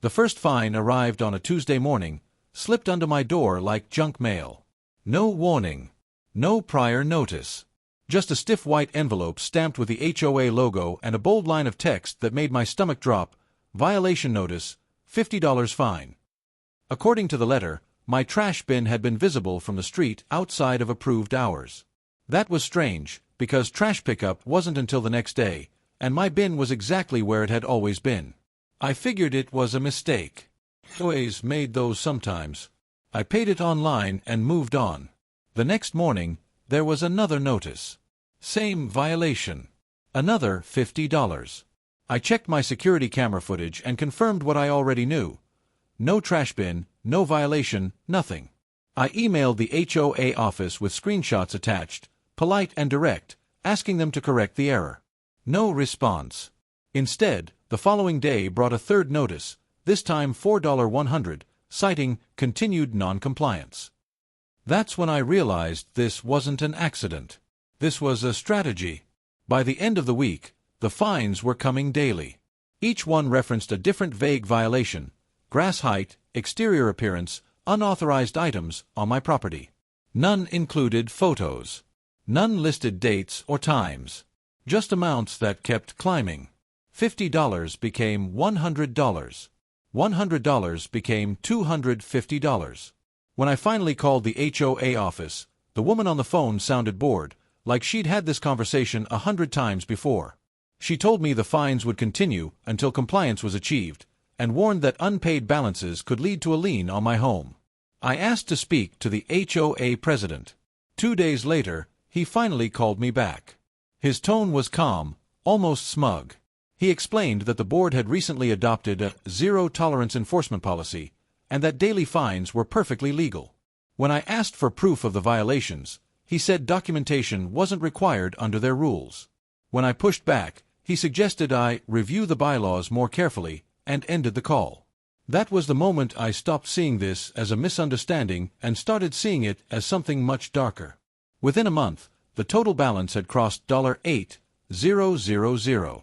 The first fine arrived on a Tuesday morning, slipped under my door like junk mail. No warning. No prior notice. Just a stiff white envelope stamped with the HOA logo and a bold line of text that made my stomach drop. Violation notice, $50 fine. According to the letter, my trash bin had been visible from the street outside of approved hours. That was strange, because trash pickup wasn't until the next day, and my bin was exactly where it had always been. I figured it was a mistake. HOAs made those sometimes. I paid it online and moved on. The next morning, there was another notice. Same violation. Another $50. I checked my security camera footage and confirmed what I already knew. No trash bin, no violation, nothing. I emailed the HOA office with screenshots attached, polite and direct, asking them to correct the error. No response. Instead, the following day brought a third notice, this time $4.100, citing continued non-compliance. That's when I realized this wasn't an accident. This was a strategy. By the end of the week, the fines were coming daily. Each one referenced a different vague violation: grass height, exterior appearance, unauthorized items on my property. None included photos. None listed dates or times. Just amounts that kept climbing. $50 became $100. $100 became $250. When I finally called the HOA office, the woman on the phone sounded bored, like she'd had this conversation 100 times before. She told me the fines would continue until compliance was achieved, and warned that unpaid balances could lead to a lien on my home. I asked to speak to the HOA president. 2 days later, he finally called me back. His tone was calm, almost smug. He explained that the board had recently adopted a zero-tolerance enforcement policy, and that daily fines were perfectly legal. When I asked for proof of the violations, he said documentation wasn't required under their rules. When I pushed back, he suggested I review the bylaws more carefully, and ended the call. That was the moment I stopped seeing this as a misunderstanding and started seeing it as something much darker. Within a month, the total balance had crossed $8,000.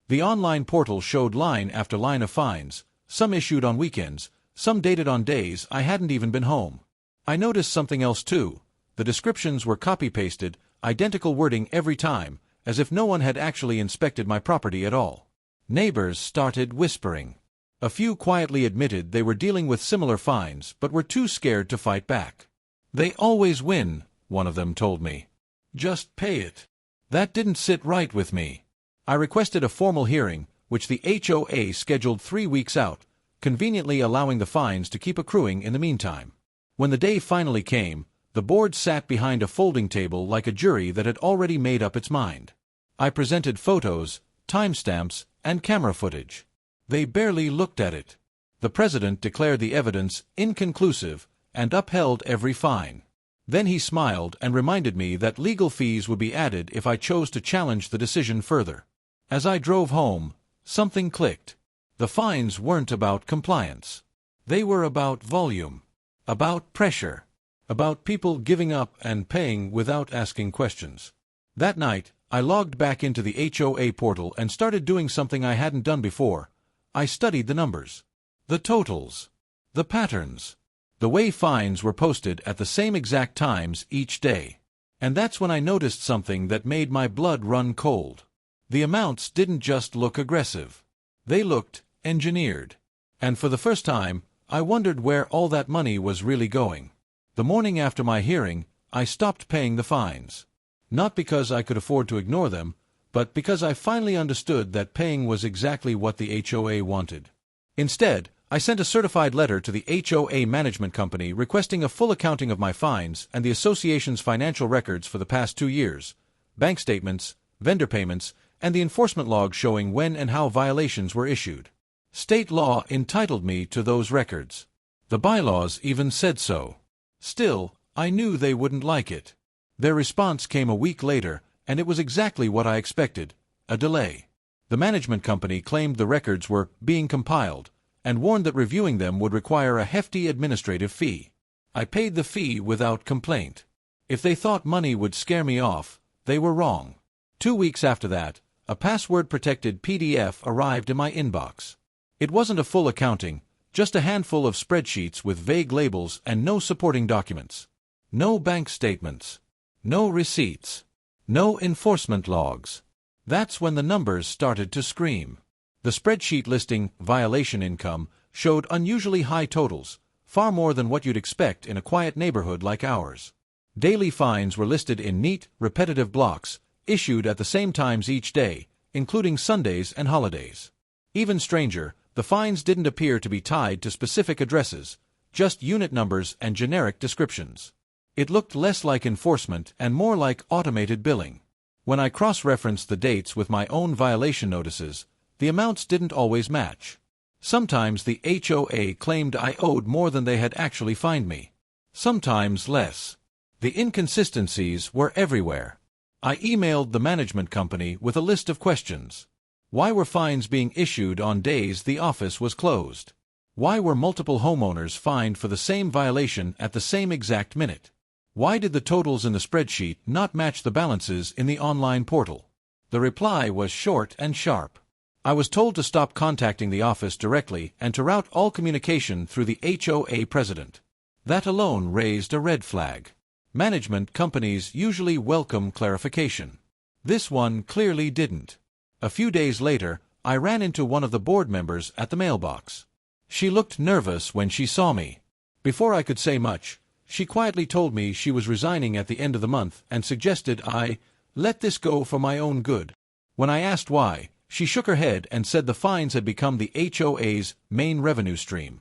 The online portal showed line after line of fines, some issued on weekends, some dated on days I hadn't even been home. I noticed something else too. The descriptions were copy-pasted, identical wording every time, as if no one had actually inspected my property at all. Neighbors started whispering. A few quietly admitted they were dealing with similar fines but were too scared to fight back. "They always win," one of them told me. "Just pay it." That didn't sit right with me. I requested a formal hearing, which the HOA scheduled 3 weeks out, conveniently allowing the fines to keep accruing in the meantime. When the day finally came, the board sat behind a folding table like a jury that had already made up its mind. I presented photos, timestamps, and camera footage. They barely looked at it. The president declared the evidence inconclusive and upheld every fine. Then he smiled and reminded me that legal fees would be added if I chose to challenge the decision further. As I drove home, something clicked. The fines weren't about compliance. They were about volume, about pressure, about people giving up and paying without asking questions. That night, I logged back into the HOA portal and started doing something I hadn't done before. I studied the numbers, the totals, the patterns, the way fines were posted at the same exact times each day. And that's when I noticed something that made my blood run cold. The amounts didn't just look aggressive. They looked engineered. And for the first time, I wondered where all that money was really going. The morning after my hearing, I stopped paying the fines. Not because I could afford to ignore them, but because I finally understood that paying was exactly what the HOA wanted. Instead, I sent a certified letter to the HOA management company requesting a full accounting of my fines and the association's financial records for the past 2 years, bank statements, vendor payments, and the enforcement log showing when and how violations were issued. State law entitled me to those records. The bylaws even said so. Still, I knew they wouldn't like it. Their response came a week later, and it was exactly what I expected: a delay. The management company claimed the records were being compiled, and warned that reviewing them would require a hefty administrative fee. I paid the fee without complaint. If they thought money would scare me off, they were wrong. 2 weeks after that, a password-protected PDF arrived in my inbox. It wasn't a full accounting, Just a handful of spreadsheets with vague labels and no supporting documents. No bank statements. No receipts. No enforcement logs. That's when the numbers started to scream. The spreadsheet listing violation income showed unusually high totals, far more than what you'd expect in a quiet neighborhood like ours. Daily fines were listed in neat, repetitive blocks, issued at the same times each day, including Sundays and holidays. Even stranger, the fines didn't appear to be tied to specific addresses, just unit numbers and generic descriptions. It looked less like enforcement and more like automated billing. When I cross-referenced the dates with my own violation notices, the amounts didn't always match. Sometimes the HOA claimed I owed more than they had actually fined me. Sometimes less. The inconsistencies were everywhere. I emailed the management company with a list of questions. Why were fines being issued on days the office was closed? Why were multiple homeowners fined for the same violation at the same exact minute? Why did the totals in the spreadsheet not match the balances in the online portal? The reply was short and sharp. I was told to stop contacting the office directly and to route all communication through the HOA president. That alone raised a red flag. Management companies usually welcome clarification. This one clearly didn't. A few days later, I ran into one of the board members at the mailbox. She looked nervous when she saw me. Before I could say much, she quietly told me she was resigning at the end of the month and suggested I let this go for my own good. When I asked why, she shook her head and said the fines had become the HOA's main revenue stream.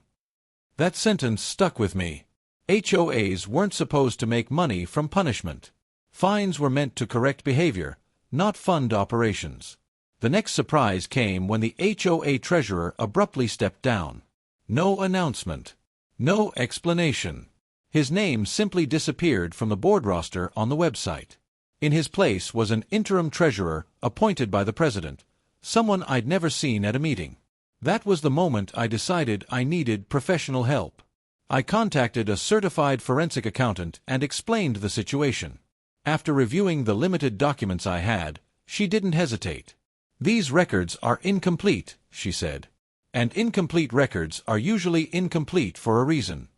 That sentence stuck with me. HOAs weren't supposed to make money from punishment. Fines were meant to correct behavior, not fund operations. The next surprise came when the HOA treasurer abruptly stepped down. No announcement. No explanation. His name simply disappeared from the board roster on the website. In his place was an interim treasurer appointed by the president, someone I'd never seen at a meeting. That was the moment I decided I needed professional help. I contacted a certified forensic accountant and explained the situation. After reviewing the limited documents I had, she didn't hesitate. "These records are incomplete," she said. And incomplete records are usually incomplete for a reason.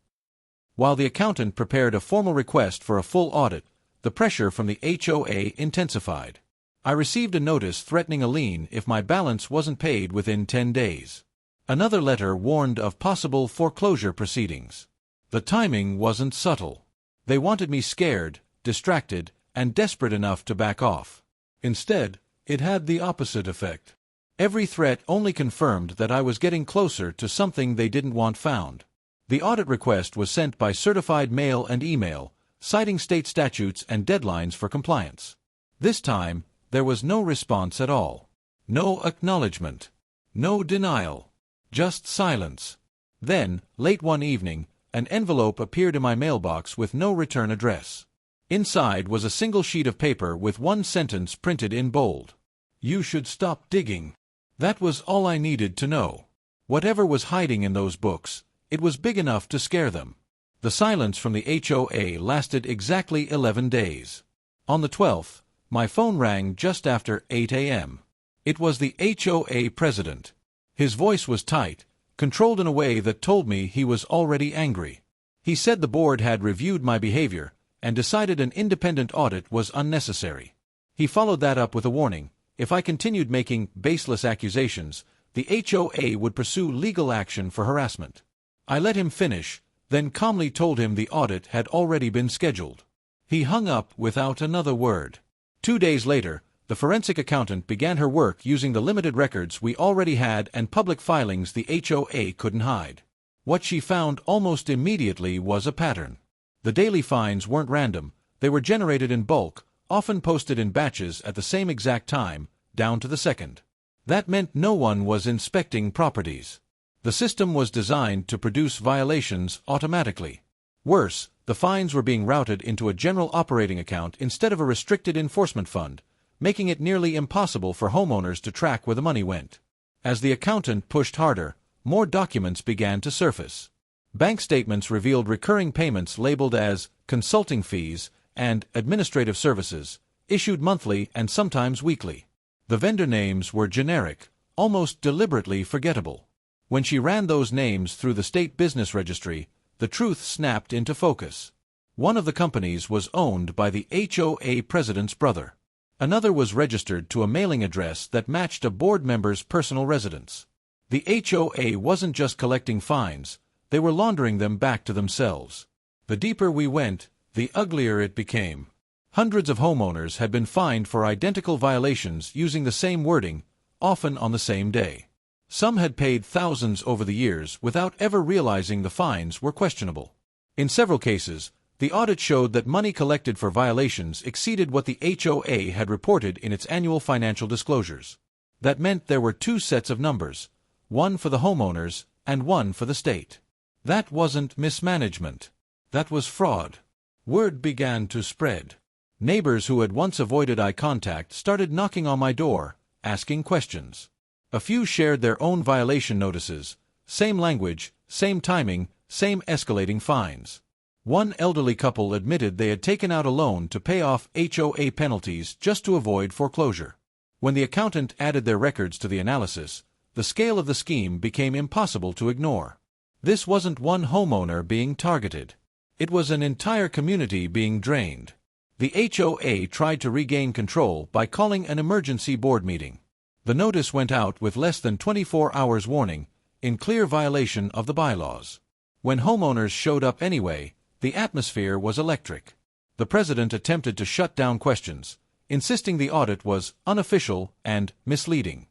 While the accountant prepared a formal request for a full audit, the pressure from the HOA intensified. I received a notice threatening a lien if my balance wasn't paid within 10 days. Another letter warned of possible foreclosure proceedings. The timing wasn't subtle. They wanted me scared, distracted, and desperate enough to back off. Instead, it had the opposite effect. Every threat only confirmed that I was getting closer to something they didn't want found. The audit request was sent by certified mail and email, citing state statutes and deadlines for compliance. This time, there was no response at all. No acknowledgement. No denial. Just silence. Then, late one evening, an envelope appeared in my mailbox with no return address. Inside was a single sheet of paper with one sentence printed in bold. "You should stop digging." That was all I needed to know. Whatever was hiding in those books, it was big enough to scare them. The silence from the HOA lasted exactly 11 days. On the 12th, my phone rang just after 8 a.m. It was the HOA president. His voice was tight, controlled in a way that told me he was already angry. He said the board had reviewed my behavior and decided an independent audit was unnecessary. He followed that up with a warning: if I continued making baseless accusations, the HOA would pursue legal action for harassment. I let him finish, then calmly told him the audit had already been scheduled. He hung up without another word. 2 days later, the forensic accountant began her work using the limited records we already had and public filings the HOA couldn't hide. What she found almost immediately was a pattern. The daily fines weren't random, they were generated in bulk, often posted in batches at the same exact time, down to the second. That meant no one was inspecting properties. The system was designed to produce violations automatically. Worse, the fines were being routed into a general operating account instead of a restricted enforcement fund, making it nearly impossible for homeowners to track where the money went. As the accountant pushed harder, more documents began to surface. Bank statements revealed recurring payments labeled as consulting fees and administrative services, issued monthly and sometimes weekly. The vendor names were generic, almost deliberately forgettable. When she ran those names through the state business registry, the truth snapped into focus. One of the companies was owned by the HOA president's brother. Another was registered to a mailing address that matched a board member's personal residence. The HOA wasn't just collecting fines, they were laundering them back to themselves. The deeper we went, the uglier it became. Hundreds of homeowners had been fined for identical violations using the same wording, often on the same day. Some had paid thousands over the years without ever realizing the fines were questionable. In several cases, the audit showed that money collected for violations exceeded what the HOA had reported in its annual financial disclosures. That meant there were two sets of numbers, one for the homeowners and one for the state. That wasn't mismanagement. That was fraud. Word began to spread. Neighbors who had once avoided eye contact started knocking on my door, asking questions. A few shared their own violation notices, same language, same timing, same escalating fines. One elderly couple admitted they had taken out a loan to pay off HOA penalties just to avoid foreclosure. When the accountant added their records to the analysis, the scale of the scheme became impossible to ignore. This wasn't one homeowner being targeted. It was an entire community being drained. The HOA tried to regain control by calling an emergency board meeting. The notice went out with less than 24 hours warning, in clear violation of the bylaws. When homeowners showed up anyway, the atmosphere was electric. The president attempted to shut down questions, insisting the audit was unofficial and misleading.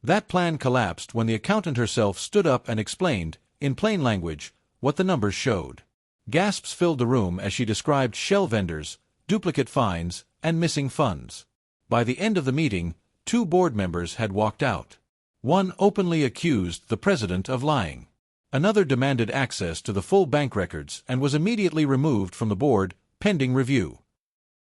That plan collapsed when the accountant herself stood up and explained, in plain language, what the numbers showed. Gasps filled the room as she described shell vendors, duplicate fines, and missing funds. By the end of the meeting, 2 board members had walked out. One openly accused the president of lying. Another demanded access to the full bank records and was immediately removed from the board, pending review.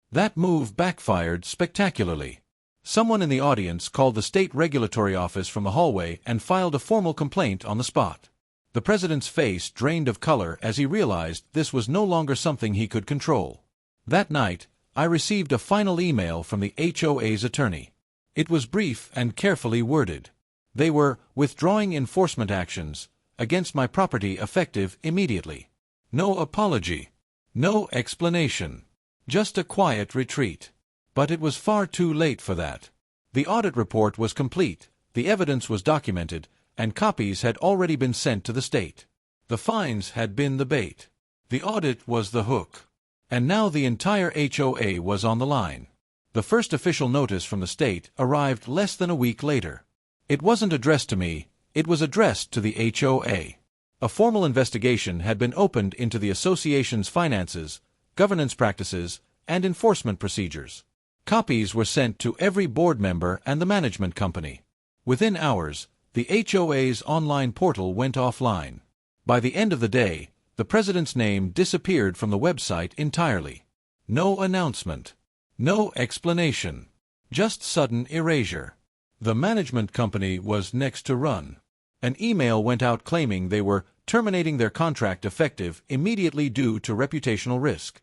That move backfired spectacularly. Someone in the audience called the state regulatory office from the hallway and filed a formal complaint on the spot. The president's face drained of color as he realized this was no longer something he could control. That night, I received a final email from the HOA's attorney. It was brief and carefully worded. They were withdrawing enforcement actions against my property effective immediately. No apology. No explanation. Just a quiet retreat. But it was far too late for that. The audit report was complete, the evidence was documented, and copies had already been sent to the state. The fines had been the bait. The audit was the hook. And now the entire HOA was on the line. The first official notice from the state arrived less than a week later. It wasn't addressed to me, it was addressed to the HOA. A formal investigation had been opened into the association's finances, governance practices, and enforcement procedures. Copies were sent to every board member and the management company. Within hours, the HOA's online portal went offline. By the end of the day, the president's name disappeared from the website entirely. No announcement. No explanation. Just sudden erasure. The management company was next to run. An email went out claiming they were terminating their contract effective immediately due to reputational risk.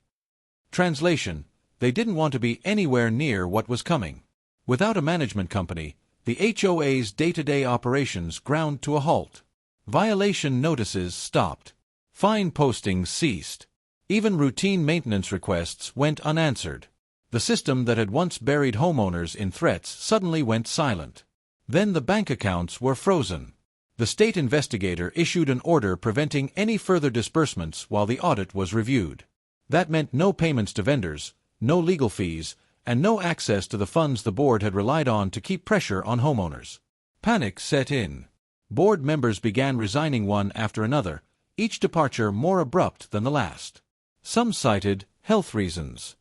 Translation: they didn't want to be anywhere near what was coming. Without a management company, the HOA's day-to-day operations ground to a halt. Violation notices stopped. Fine postings ceased. Even routine maintenance requests went unanswered. The system that had once buried homeowners in threats suddenly went silent. Then the bank accounts were frozen. The state investigator issued an order preventing any further disbursements while the audit was reviewed. That meant no payments to vendors, no legal fees, and no access to the funds the board had relied on to keep pressure on homeowners. Panic set in. Board members began resigning one after another, each departure more abrupt than the last. Some cited health reasons.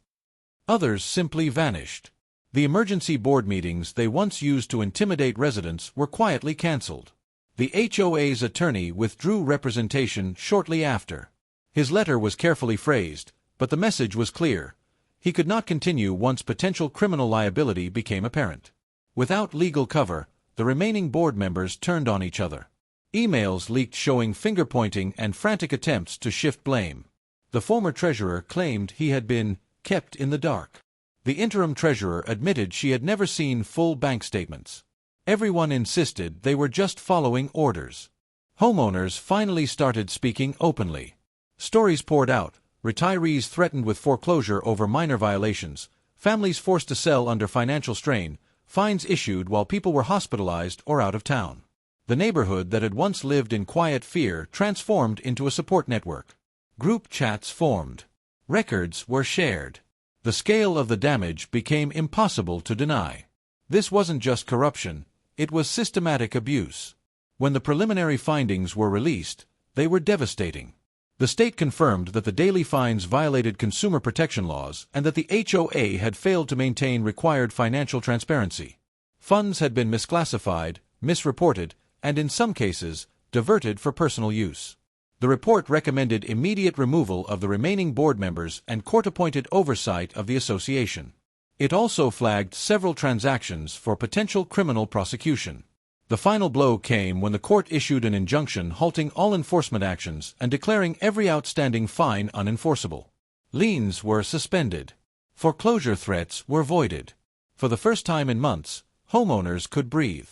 Others simply vanished. The emergency board meetings they once used to intimidate residents were quietly canceled. The HOA's attorney withdrew representation shortly after. His letter was carefully phrased, but the message was clear. He could not continue once potential criminal liability became apparent. Without legal cover, the remaining board members turned on each other. Emails leaked showing finger-pointing and frantic attempts to shift blame. The former treasurer claimed he had been kept in the dark. The interim treasurer admitted she had never seen full bank statements. Everyone insisted they were just following orders. Homeowners finally started speaking openly. Stories poured out, retirees threatened with foreclosure over minor violations, families forced to sell under financial strain, fines issued while people were hospitalized or out of town. The neighborhood that had once lived in quiet fear transformed into a support network. Group chats formed. Records were shared. The scale of the damage became impossible to deny. This wasn't just corruption, it was systematic abuse. When the preliminary findings were released, they were devastating. The state confirmed that the daily fines violated consumer protection laws and that the HOA had failed to maintain required financial transparency. Funds had been misclassified, misreported, and in some cases, diverted for personal use. The report recommended immediate removal of the remaining board members and court-appointed oversight of the association. It also flagged several transactions for potential criminal prosecution. The final blow came when the court issued an injunction halting all enforcement actions and declaring every outstanding fine unenforceable. Liens were suspended. Foreclosure threats were voided. For the first time in months, homeowners could breathe.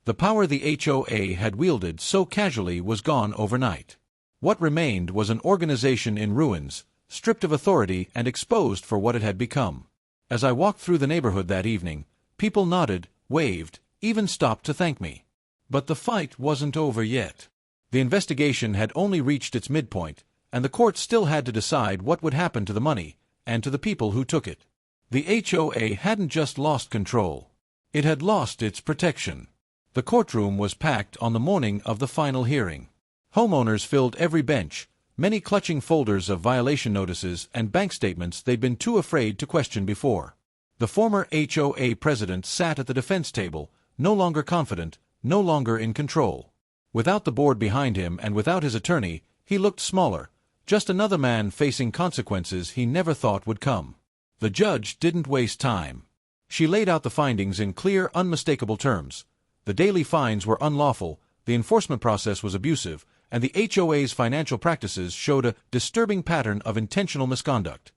The power the HOA had wielded so casually was gone overnight. What remained was an organization in ruins, stripped of authority and exposed for what it had become. As I walked through the neighborhood that evening, people nodded, waved, even stopped to thank me. But the fight wasn't over yet. The investigation had only reached its midpoint, and the court still had to decide what would happen to the money, and to the people who took it. The HOA hadn't just lost control. It had lost its protection. The courtroom was packed on the morning of the final hearing. Homeowners filled every bench, many clutching folders of violation notices and bank statements they'd been too afraid to question before. The former HOA president sat at the defense table, no longer confident, no longer in control. Without the board behind him and without his attorney, he looked smaller, just another man facing consequences he never thought would come. The judge didn't waste time. She laid out the findings in clear, unmistakable terms. The daily fines were unlawful, the enforcement process was abusive, and the HOA's financial practices showed a disturbing pattern of intentional misconduct.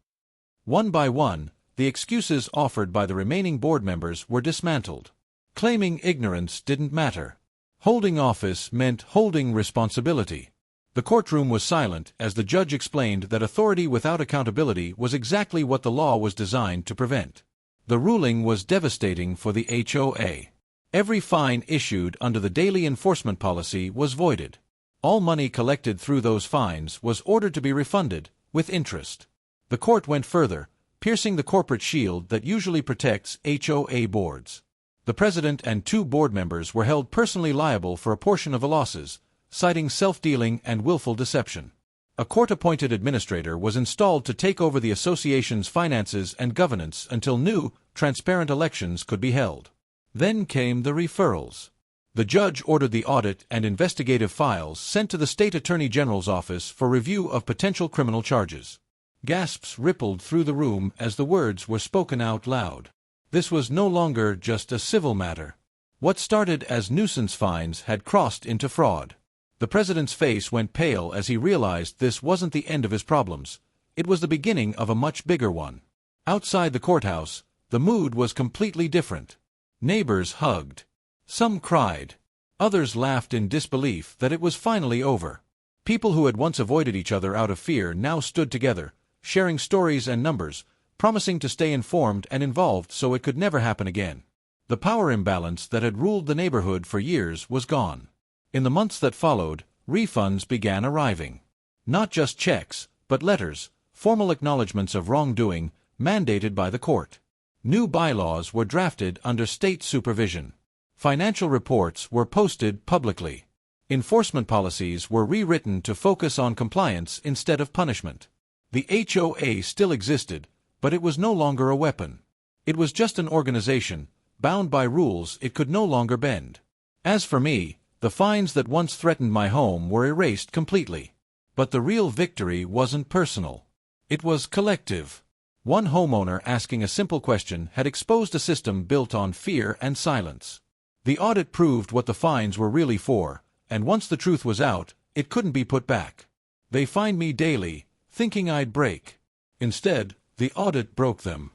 One by one, the excuses offered by the remaining board members were dismantled. Claiming ignorance didn't matter. Holding office meant holding responsibility. The courtroom was silent as the judge explained that authority without accountability was exactly what the law was designed to prevent. The ruling was devastating for the HOA. Every fine issued under the daily enforcement policy was voided. All money collected through those fines was ordered to be refunded, with interest. The court went further, piercing the corporate shield that usually protects HOA boards. The president and 2 board members were held personally liable for a portion of the losses, citing self-dealing and willful deception. A court-appointed administrator was installed to take over the association's finances and governance until new, transparent elections could be held. Then came the referrals. The judge ordered the audit and investigative files sent to the state attorney general's office for review of potential criminal charges. Gasps rippled through the room as the words were spoken out loud. This was no longer just a civil matter. What started as nuisance fines had crossed into fraud. The president's face went pale as he realized this wasn't the end of his problems. It was the beginning of a much bigger one. Outside the courthouse, the mood was completely different. Neighbors hugged. Some cried. Others laughed in disbelief that it was finally over. People who had once avoided each other out of fear now stood together, sharing stories and numbers, promising to stay informed and involved so it could never happen again. The power imbalance that had ruled the neighborhood for years was gone. In the months that followed, refunds began arriving. Not just checks, but letters, formal acknowledgments of wrongdoing, mandated by the court. New bylaws were drafted under state supervision. Financial reports were posted publicly. Enforcement policies were rewritten to focus on compliance instead of punishment. The HOA still existed, but it was no longer a weapon. It was just an organization, bound by rules it could no longer bend. As for me, the fines that once threatened my home were erased completely. But the real victory wasn't personal. It was collective. One homeowner asking a simple question had exposed a system built on fear and silence. The audit proved what the fines were really for, and once the truth was out, it couldn't be put back. They fined me daily, thinking I'd break. Instead, the audit broke them.